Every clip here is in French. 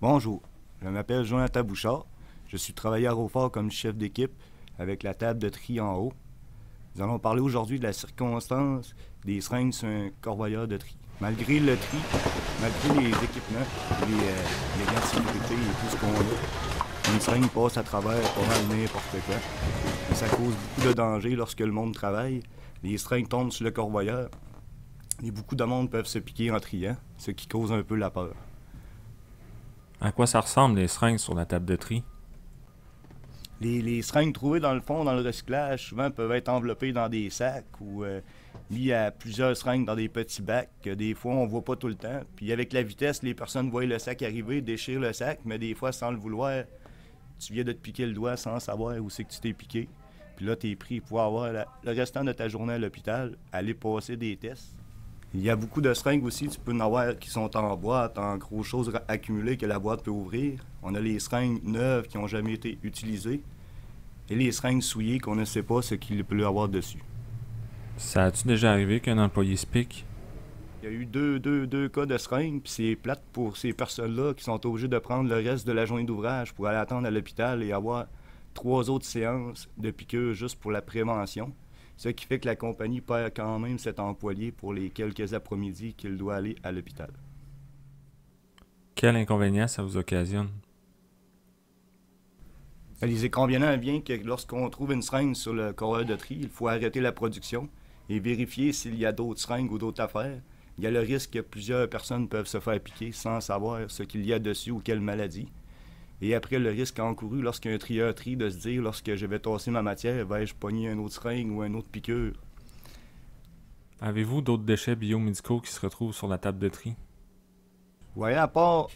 Bonjour, je m'appelle Jonathan Bouchard. Je suis travailleur au fort comme chef d'équipe avec la table de tri en haut. Nous allons parler aujourd'hui de la circonstance des seringues sur un corvoyeur de tri. Malgré le tri, malgré les équipements, les gants de sécurité et tout ce qu'on a, une seringue passe à travers pas mal n'importe quoi. Et ça cause beaucoup de danger lorsque le monde travaille. Les seringues tombent sur le corvoyeur et beaucoup de monde peuvent se piquer en triant, ce qui cause un peu la peur. À quoi ça ressemble les seringues sur la table de tri? Les seringues trouvées dans le fond, dans le recyclage, souvent peuvent être enveloppées dans des sacs ou mis à plusieurs seringues dans des petits bacs que des fois on voit pas tout le temps. Puis avec la vitesse, les personnes voient le sac arriver, déchirent le sac, mais des fois sans le vouloir, tu viens de te piquer le doigt sans savoir où c'est que tu t'es piqué. Puis là, tu es pris pour avoir le restant de ta journée à l'hôpital, aller passer des tests. Il y a beaucoup de seringues aussi, tu peux en avoir qui sont en boîte, en gros choses accumulées que la boîte peut ouvrir. On a les seringues neuves qui n'ont jamais été utilisées et les seringues souillées qu'on ne sait pas ce qu'il peut y avoir dessus. Ça a-tu déjà arrivé qu'un employé se pique? Il y a eu deux cas de seringues, puis c'est plate pour ces personnes-là qui sont obligées de prendre le reste de la journée d'ouvrage pour aller attendre à l'hôpital et avoir 3 autres séances de piqûres juste pour la prévention. Ce qui fait que la compagnie perd quand même cet employé pour les quelques après-midi qu'il doit aller à l'hôpital. Quel inconvénient ça vous occasionne? Les inconvénients viennent que lorsqu'on trouve une seringue sur le corps de tri, il faut arrêter la production et vérifier s'il y a d'autres seringues ou d'autres affaires. Il y a le risque que plusieurs personnes peuvent se faire piquer sans savoir ce qu'il y a dessus ou quelle maladie. Et après, le risque encouru lorsqu'un trieur trie de se dire, lorsque je vais tasser ma matière, vais-je pogner un autre seringue ou un autre piqûre? Avez-vous d'autres déchets biomédicaux qui se retrouvent sur la table de tri? Oui, à part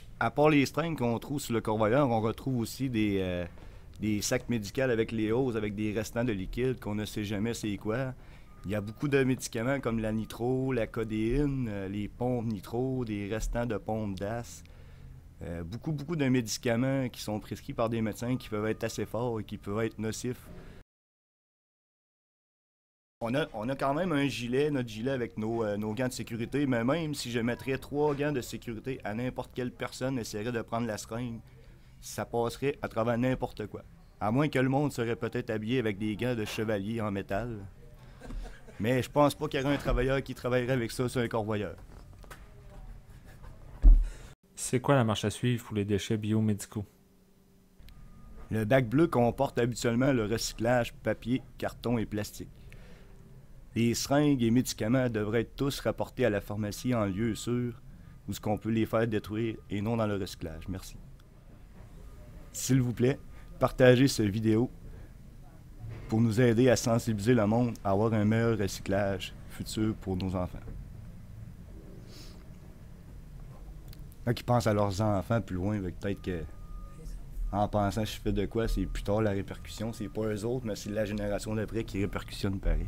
les seringues qu'on trouve sur le corvoyeur, on retrouve aussi des sacs médicaux avec les hausses, avec des restants de liquide qu'on ne sait jamais c'est quoi. Il y a beaucoup de médicaments comme la nitro, la codéine, les pompes nitro, des restants de pompes d'as. Beaucoup de médicaments qui sont prescrits par des médecins qui peuvent être assez forts et qui peuvent être nocifs. On a quand même un gilet, notre gilet avec nos gants de sécurité, mais même si je mettrais 3 gants de sécurité à n'importe quelle personne essaierait de prendre la seringue, ça passerait à travers n'importe quoi. À moins que le monde serait peut-être habillé avec des gants de chevalier en métal. Mais je pense pas qu'il y aurait un travailleur qui travaillerait avec ça sur un corvoyeur. C'est quoi la marche à suivre pour les déchets biomédicaux? Le bac bleu comporte habituellement le recyclage papier, carton et plastique. Les seringues et médicaments devraient être tous rapportés à la pharmacie en lieu sûr, où ce qu'on peut les faire détruire et non dans le recyclage. Merci. S'il vous plaît, partagez cette vidéo pour nous aider à sensibiliser le monde à avoir un meilleur recyclage futur pour nos enfants. Quand ils pensent à leurs enfants plus loin, peut-être que en pensant je fais de quoi, c'est plus tard la répercussion, c'est pas eux autres, mais c'est la génération d'après qui répercussionne pareil.